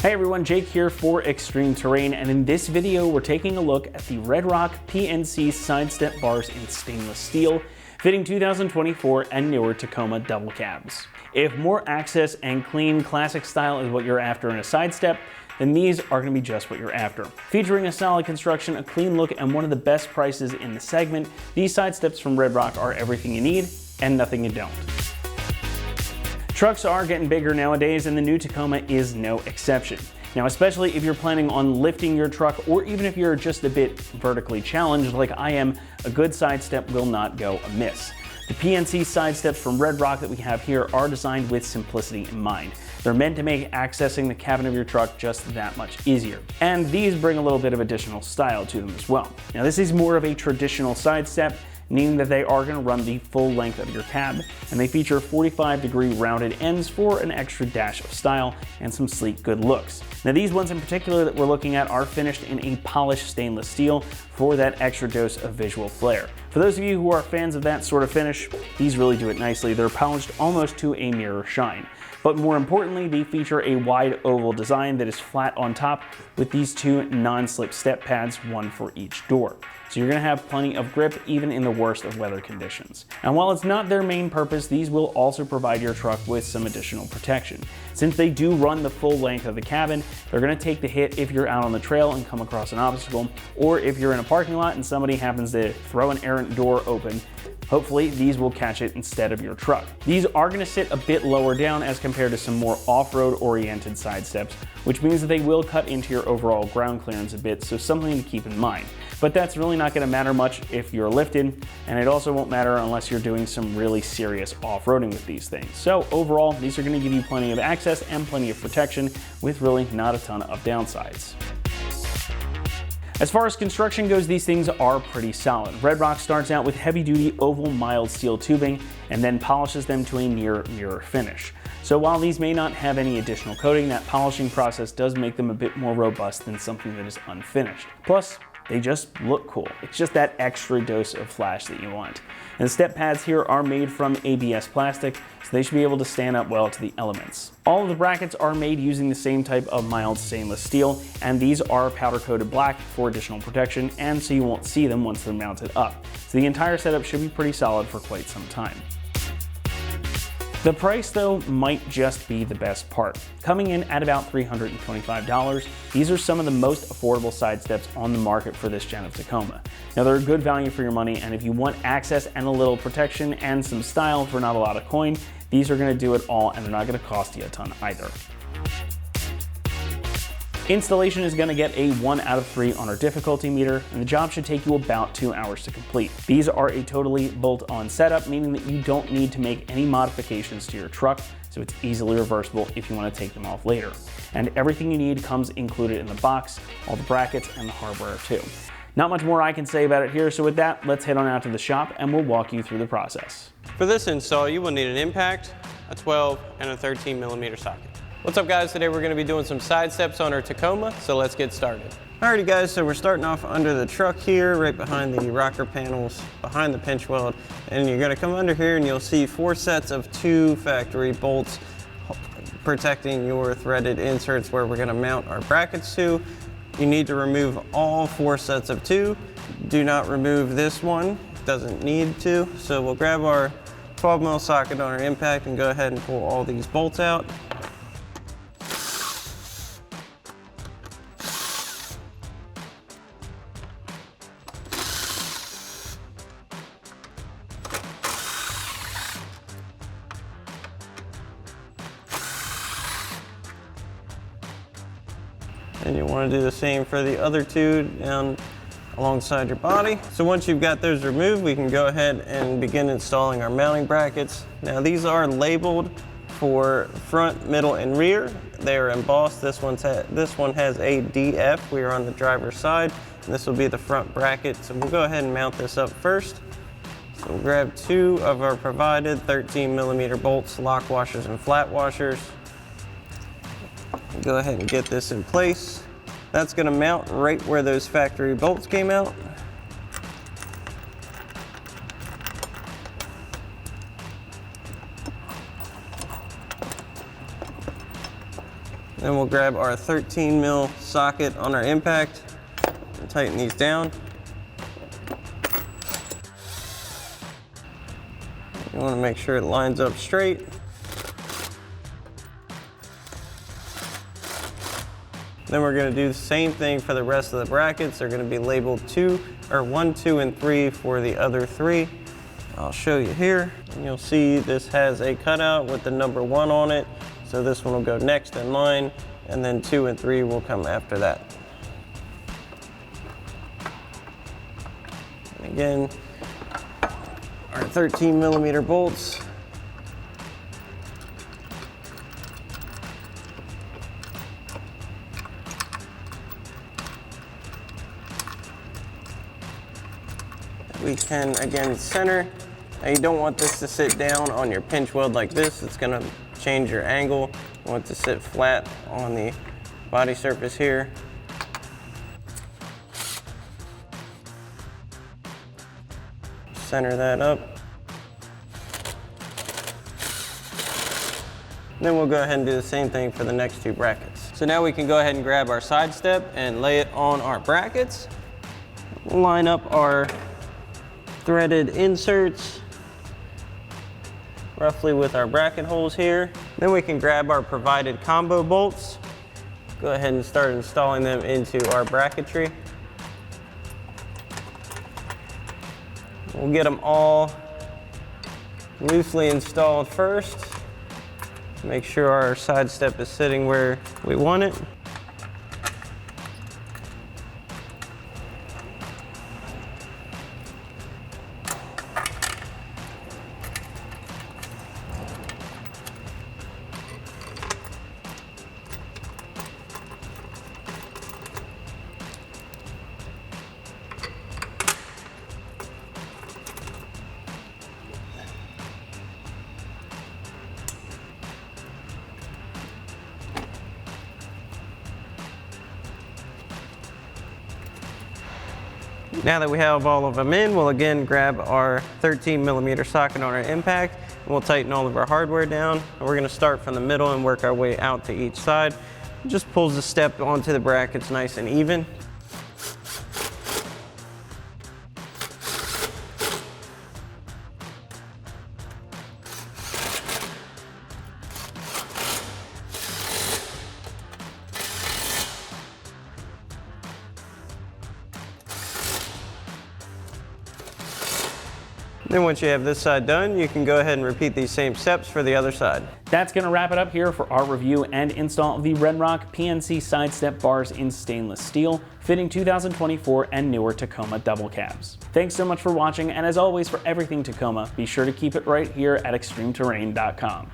Hey everyone, Jake here for Extreme Terrain, and in this video we're taking a look at the Red Rock PNC sidestep bars in stainless steel, fitting 2024 and newer Tacoma double cabs. If more access and clean classic style is what you're after in a sidestep, then these are going to be just what you're after. Featuring a solid construction, a clean look, and one of the best prices in the segment, these sidesteps from Red Rock are everything you need and nothing you don't. Trucks are getting bigger nowadays, and the new Tacoma is no exception. Now, especially if you're planning on lifting your truck, or even if you're just a bit vertically challenged like I am, a good sidestep will not go amiss. The PNC sidesteps from Red Rock that we have here are designed with simplicity in mind. They're meant to make accessing the cabin of your truck just that much easier. And these bring a little bit of additional style to them as well. Now, this is more of a traditional sidestep, meaning that they are going to run the full length of your cab, and they feature 45-degree rounded ends for an extra dash of style and some sleek good looks. Now, these ones in particular that we're looking at are finished in a polished stainless steel for that extra dose of visual flair. For those of you who are fans of that sort of finish, these really do it nicely. They're polished almost to a mirror shine. But more importantly, they feature a wide oval design that is flat on top with these two non-slip step pads, one for each door. So you're going to have plenty of grip even in the worst of weather conditions. And while it's not their main purpose, these will also provide your truck with some additional protection. Since they do run the full length of the cabin, they're going to take the hit if you're out on the trail and come across an obstacle, or if you're in a parking lot and somebody happens to throw an errant door open. Hopefully, these will catch it instead of your truck. These are going to sit a bit lower down as compared to some more off-road oriented sidesteps, which means that they will cut into your overall ground clearance a bit, so something to keep in mind. But that's really not going to matter much if you're lifted, and it also won't matter unless you're doing some really serious off-roading with these things. So overall, these are going to give you plenty of access and plenty of protection with really not a ton of downsides. As far as construction goes, these things are pretty solid. Red Rock starts out with heavy-duty oval mild steel tubing and then polishes them to a near mirror finish. So while these may not have any additional coating, that polishing process does make them a bit more robust than something that is unfinished. Plus, they just look cool. It's just that extra dose of flash that you want. And the step pads here are made from ABS plastic, so they should be able to stand up well to the elements. All of the brackets are made using the same type of mild stainless steel, and these are powder coated black for additional protection, and so you won't see them once they're mounted up. So the entire setup should be pretty solid for quite some time. The price, though, might just be the best part. Coming in at about $325, these are some of the most affordable sidesteps on the market for this gen of Tacoma. Now, they're a good value for your money, and if you want access and a little protection and some style for not a lot of coin, these are going to do it all, and they're not going to cost you a ton either. Installation is going to get a 1 out of 3 on our difficulty meter, and the job should take you about 2 hours to complete. These are a totally bolt-on setup, meaning that you don't need to make any modifications to your truck, so it's easily reversible if you want to take them off later. And everything you need comes included in the box, all the brackets and the hardware too. Not much more I can say about it here, so with that, let's head on out to the shop and we'll walk you through the process. For this install, you will need an impact, a 12, and a 13mm socket. What's up, guys? Today we're going to be doing some sidesteps on our Tacoma, so let's get started. Alrighty guys, so we're starting off under the truck here, right behind the rocker panels, behind the pinch weld, and you're going to come under here and you'll see 4 sets of 2 factory bolts protecting your threaded inserts where we're going to mount our brackets to. You need to remove all 4 sets of 2. Do not remove this one, it doesn't need to. So we'll grab our 12mm socket on our impact and go ahead and pull all these bolts out. And you want to do the same for the other 2 down alongside your body. So once you've got those removed, we can go ahead and begin installing our mounting brackets. Now these are labeled for front, middle, and rear. They are embossed. This one has a DF. We are on the driver's side, and this will be the front bracket. So we'll go ahead and mount this up first. So we'll grab 2 of our provided 13mm bolts, lock washers and flat washers. Go ahead and get this in place. That's going to mount right where those factory bolts came out. Then we'll grab our 13 mil socket on our impact and tighten these down. You want to make sure it lines up straight. Then we're going to do the same thing for the rest of the brackets. They're going to be labeled 1, 2, and 3 for the other 3. I'll show you here. And you'll see this has a cutout with the number 1 on it. So this one will go next in line, and then 2 and 3 will come after that. And again, our 13 millimeter bolts. We can again center. Now you don't want this to sit down on your pinch weld like this. It's gonna change your angle. You want it to sit flat on the body surface here. Center that up. Then we'll go ahead and do the same thing for the next 2 brackets. So now we can go ahead and grab our side step and lay it on our brackets. Line up our threaded inserts roughly with our bracket holes here. Then we can grab our provided combo bolts. Go ahead and start installing them into our bracketry. We'll get them all loosely installed first. Make sure our side step is sitting where we want it. Now that we have all of them in, we'll again grab our 13 millimeter socket on our impact, and we'll tighten all of our hardware down. And we're gonna start from the middle and work our way out to each side. It just pulls the step onto the brackets nice and even. Then once you have this side done, you can go ahead and repeat these same steps for the other side. That's going to wrap it up here for our review and install of the Redrock PNC side step bars in stainless steel, fitting 2024 and newer Tacoma double cabs. Thanks so much for watching, and as always, for everything Tacoma, be sure to keep it right here at extremeterrain.com.